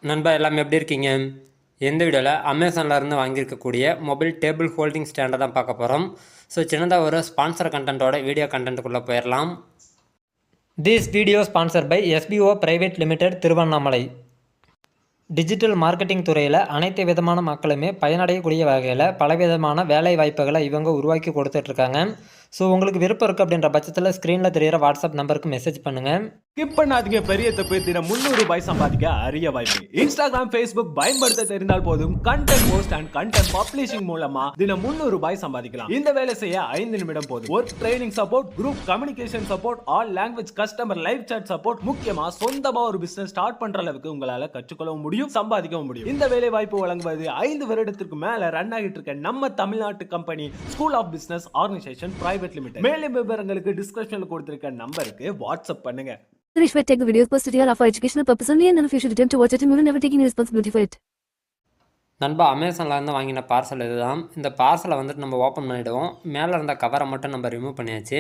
நண்பா எல்லாமே எப்படி இருக்கீங்க? இந்த வீடியோவில் அமேசானில் இருந்து வாங்கியிருக்கக்கூடிய மொபைல் டேபிள் ஹோல்டிங் ஸ்டாண்டை தான் பார்க்க போகிறோம். ஸோ சின்னதாக ஒரு ஸ்பான்சர் கண்டென்ட்டோட வீடியோ கண்டென்ட்டுக்குள்ளே போயிடலாம். This video sponsor by SPO private limited Tiruvannamalai. Digital marketing துறையில் அனைத்து விதமான மக்களுமே பயனடையக்கூடிய வகையில் பலவிதமான வேலை வாய்ப்புகளை இவங்க உருவாக்கி கொடுத்துட்ருக்காங்க. ஸோ உங்களுக்கு விருப்பம் இருக்குது அப்படின்ற பட்சத்தில் ஸ்க்ரீனில் தெரிகிற வாட்ஸ்அப் நம்பருக்கு மெசேஜ் பண்ணுங்கள். ஸ்கிப் பண்ணாதீங்க. பெரிய தப்பு. தினம் 300 ரூபாய் சம்பாதிக்க அரிய வாய்ப்பு. இன்ஸ்டாகிராம், ஃபேஸ்புக் பயன்படுத்த தெரிந்தால் போதும். Content post and content publishing மூலமா தினம் 300 ரூபாய் சம்பாதிக்கலாம். இந்த வேலை செய்ய 5 நிமிடம் போதும். Work training support, group communication support, all language customer live chat support, முக்கியமா சொந்தமா ஒரு பிசினஸ் ஸ்டார்ட் பண்ற அளவுக்கு உங்களால கற்றுக்கொள்ளவும் முடியும், சம்பாதிக்கவும் முடியும். இந்த வேலை வாய்ப்பு வழங்குவது 5 வருடத்திற்கு மேல ரன் ஆகிட்டு இருக்க நம்ம தமிழ்நாட்டு company school of business organisation private limited. மேலும் விவரங்களுக்கு டிஸ்கிரிப்ஷன்ல கொடுத்திருக்க நம்பருக்கு வாட்ஸ்அப் பண்ணுங்க. Rishwat take the videos posted here are for educational purpose only and none of you should attempt to watch it and we will never take any responsibility for it. நண்பா அமேசானில் இருந்து வாங்கின பார்சல் இதுதான். இந்த பார்சலை வந்துட்டு நம்ம ஓப்பன் பண்ணிவிடுவோம். மேலே இருந்த கவரை மட்டும் நம்ம ரிமூவ் பண்ணியாச்சு.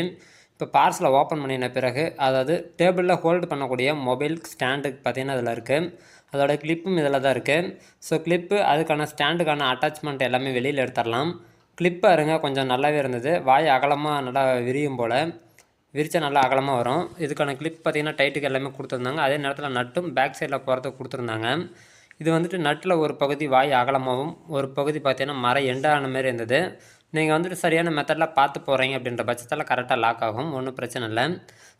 இப்போ பார்சலை ஓப்பன் பண்ணின பிறகு அதாவது டேபிளில் ஹோல்டு பண்ணக்கூடிய மொபைல் ஸ்டாண்டுக்கு பார்த்தீங்கன்னா இதில் இருக்குது. அதோட கிளிப்பும் இதில் தான் இருக்குது. ஸோ கிளிப்பு அதுக்கான ஸ்டாண்டுக்கான அட்டாச்மெண்ட் எல்லாமே வெளியில் எடுத்துடலாம். கிளிப்பு அருங்க கொஞ்சம் நல்லாவே இருந்தது. வாய் அகலமாக நல்லா விரியும் போல் விரிச்சா நல்லா அகலமாக வரும். இதுக்கான கிளிப் பார்த்திங்கன்னா டைட்டுக்கு எல்லாமே கொடுத்துருந்தாங்க. அதே நேரத்தில் நட்டும் பேக் சைடில் போகிறதுக்கு கொடுத்துருந்தாங்க. இது வந்துட்டு நட்டில் ஒரு பகுதி வாய் அகலமாகவும் ஒரு பகுதி பார்த்திங்கன்னா மர எண்டான மாரி இருந்தது. நீங்கள் வந்துட்டு சரியான மெத்தடில் பார்த்து போகிறீங்க அப்படின்ற பட்சத்தில் கரெக்டாக லாக் ஆகும், ஒன்றும் பிரச்சனை இல்லை.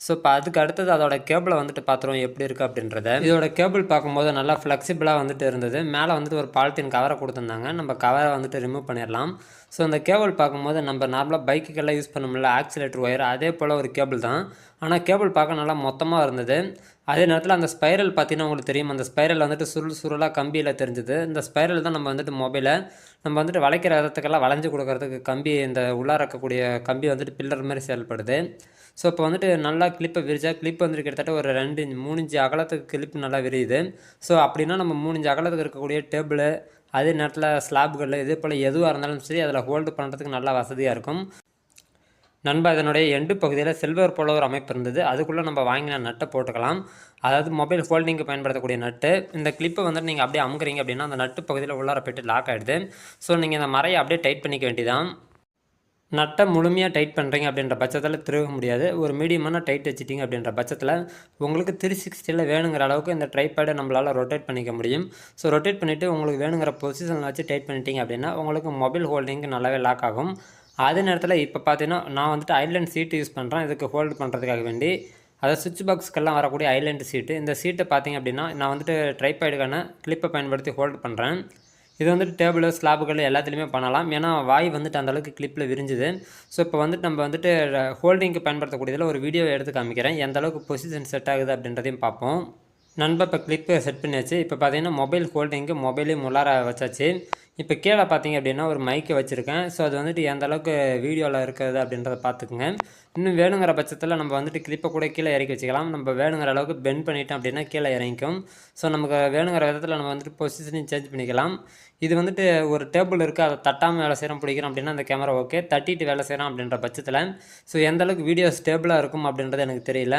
ஸோ இப்போ அதுக்கு அடுத்தது அதோட கேபிளை வந்துட்டு பார்த்துருவோம் எப்படி இருக்குது அப்படின்றத. இதோட கேபிள் பார்க்கும்போது நல்லா ஃப்ளெக்சிபிளாக வந்துட்டு இருந்தது. மேலே வந்துட்டு ஒரு பாலித்தீன் கவரை கொடுத்துருந்தாங்க. நம்ம கவரை வந்துட்டு ரிமூவ் பண்ணிடலாம். ஸோ அந்த கேபிள் பார்க்கும்போது நம்ம நார்மலாக பைக்குக்கெல்லாம் யூஸ் பண்ண முடியல ஆக்சிலேட்டர் ஒயர் அதே போல் ஒரு கேபிள் தான். ஆனால் கேபிள் பார்க்க நல்லா மொத்தமாக இருந்தது. அதே நேரத்தில் அந்த ஸ்பைரல் பார்த்தீங்கன்னா உங்களுக்கு தெரியும், அந்த ஸ்பைரல் வந்துட்டு சுருளாக கம்பியில் தெரிஞ்சுது. இந்த ஸ்பைரல் தான் நம்ம வந்துட்டு மொபைலை நம்ம வந்துட்டு வளைக்கிற இடத்துக்கெல்லாம் வளைஞ்சு கொடுக்கறதுக்கு கம்பி, இந்த உள்ளார இருக்கக்கூடிய கம்பி வந்துட்டு பில்லர் மாதிரி செயல்படுது. ஸோ இப்போ வந்துட்டு நல்லா கிளிப்பை விரிச்சா கிளிப் வந்துட்டு கிட்டத்தட்ட ஒரு 2 இன்ச் 3 இன்ச்சு அகலத்துக்கு கிளிப்பு நல்லா விரியுது. ஸோ அப்படின்னா நம்ம 3 இன்ச்சு அகலத்துக்கு இருக்கக்கூடிய டேபிள் அதே நேரத்தில் ஸ்லாப்கள் இதே போல் எதுவாக இருந்தாலும் சரி அதில் ஹோல்டு பண்ணுறதுக்கு நல்லா வசதியாக இருக்கும். நண்பா இதனுடைய எண்டு பகுதியில் சில்வர் போல ஒரு அமைப்பு இருந்தது. அதுக்குள்ளே நம்ம வாங்கின நட்டை போட்டுக்கலாம். அதாவது மொபைல் ஹோல்டிங்க்கு பயன்படுத்தக்கூடிய நட்டு. இந்த கிளிப்பை வந்துட்டு நீங்கள் அப்படியே அமுக்குறீங்க அப்படின்னா அந்த நட்டு பகுதியில் உள்ளார போய்ட்டு லாக் ஆகிடுது. ஸோ நீங்கள் இந்த மரையை அப்படியே டைட் பண்ணிக்க வேண்டியதான். நட்டை முழுமையாக டைட் பண்ணுறீங்க அப்படின்ற பட்சத்தில் திருக முடியாது. ஒரு மீடியமான டைட் வச்சுட்டிங்க அப்படின்ற பட்சத்தில் உங்களுக்கு 360 வேணுங்கிற அளவுக்கு இந்த ட்ரைபேடை நம்மளால் ரொட்டேட் பண்ணிக்க முடியும். ஸோ ரொட்டேட் பண்ணிவிட்டு உங்களுக்கு வேணுங்கிற பொசிஷனில் வச்சு டைட் பண்ணிட்டீங்க அப்படின்னா உங்களுக்கு மொபைல் ஹோல்டிங்க்கு நல்லாவே லாக் ஆகும். அதே நேரத்தில் இப்போ பார்த்தீங்கன்னா நான் வந்துட்டு ஐலேண்ட் சீட்டு யூஸ் பண்ணுறேன் இதுக்கு ஹோல்டு பண்ணுறதுக்காக வேண்டி. அதாவது சுவிட்ச் பாக்ஸ்க்கெல்லாம் வரக்கூடிய ஐலேண்ட் சீட்டு. இந்த சீட்டை பார்த்திங்க அப்படின்னா நான் வந்துட்டு ட்ரைபேடுக்கான கிளிப்பை பயன்படுத்தி ஹோல்டு பண்ணுறேன். இது வந்துட்டு டேபிள் ஸ்லாபுகள் எல்லாத்துலேயுமே பண்ணலாம். ஏன்னா வாய் வந்துட்டு அந்தளவுக்கு கிளிப்பில் விரிஞ்சுது. ஸோ இப்போ வந்துட்டு நம்ம வந்துட்டு ஹோல்டிங்க்கு பயன்படுத்தக்கூடியதில் ஒரு வீடியோ எடுத்து காமிக்கிறேன். எந்த அளவுக்கு பொசிஷன் செட் ஆகுது அப்படின்றதையும் பார்ப்போம். நண்பா இப்போ கிளிப்பு செட் பண்ணியாச்சு. இப்போ பார்த்தீங்கன்னா மொபைல் ஹோல்டிங்க்கு மொபைலையும் உள்ளார வச்சாச்சு. இப்போ கீழே பார்த்தீங்க அப்படின்னா ஒரு மைக்கை வச்சுருக்கேன். ஸோ அது வந்துட்டு எந்த அளவுக்கு வீடியோவில் இருக்கிறது அப்படின்றத பார்த்துக்குங்க. இன்னும் வேணுங்கிற பட்சத்தில் நம்ம வந்துட்டு கிளிப்பை கூட கீழே இறக்கி வச்சுக்கலாம். நம்ம வேணுங்கிற அளவுக்கு பெண்ட் பண்ணிட்டோம் அப்படின்னா கீழே இறங்கிக்கும். ஸோ நமக்கு வேணுங்கிற விதத்தில் நம்ம வந்துட்டு பொசிஷனையும் சேஞ்ச் பண்ணிக்கலாம். இது வந்துட்டு ஒரு டேபிள் இருக்குது, அதை தட்டாமல் வேலை செய்கிறோம் பிடிக்கிறோம் அப்படின்னா அந்த கேமரா ஓகே. தட்டிட்டு வேலை செய்கிறோம் அப்படின்ற பட்சத்தில் ஸோ எந்தளவுக்கு வீடியோ ஸ்டேபிளாக இருக்கும் அப்படின்றது எனக்கு தெரியல.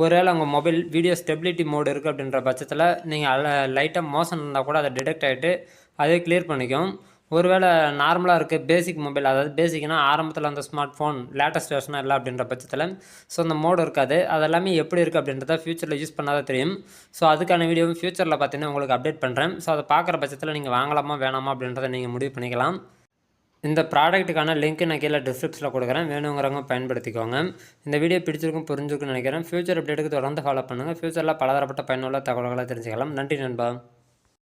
ஒருவேளை உங்கள் மொபைல் வீடியோ ஸ்டெபிலிட்டி மோடு இருக்குது அப்படின்ற பட்சத்தில் நீங்கள் லைட்டாக மோஷன் இருந்தால் கூட அதை டிடெக்ட் ஆகிட்டு அதே கிளியர் பண்ணிக்கும். ஒருவேளை நார்மலாக இருக்குது பேசிக் மொபைல், அதாவது பேசிக்னால் ஆரம்பத்தில் அந்த ஸ்மார்ட் ஃபோன் லேட்டஸ்ட் வெர்ஷனாக இல்லை அப்படின்ற பட்சத்தில் ஸோ அந்த மோடு இருக்காது. அதெல்லாமே எப்படி இருக்குது அப்படின்றத ஃப்யூச்சரில் யூஸ் பண்ணாதான் தெரியும். ஸோ அதுக்கான வீடியோவும் ஃப்யூச்சரில் பார்த்தீங்கன்னா உங்களுக்கு அப்டேட் பண்ணுறேன். ஸோ அதை பார்க்குற பட்சத்தில் நீங்கள் வாங்கலாமா வேணாமா அப்படின்றத நீங்கள் முடிவு பண்ணிக்கலாம். இந்த ப்ராடக்ட்டுக்கான லிங்க் நான் கீழே டிஸ்கிரிப்ஷனில் கொடுக்குறேன், வேணுங்கிறவங்க பயன்படுத்திக்கோங்க. இந்த வீடியோ பிடிச்சிருக்கும் புரிஞ்சுக்குன்னு நினைக்கிறேன். ஃப்யூச்சர் அப்டேட்டுக்கு தொடர்ந்து ஃபாலோ பண்ணுங்கள். ஃப்யூச்சரில் பலதரப்பட்ட பயனுள்ள தகவல்களை தெரிஞ்சுக்கலாம். நன்றி நண்பா.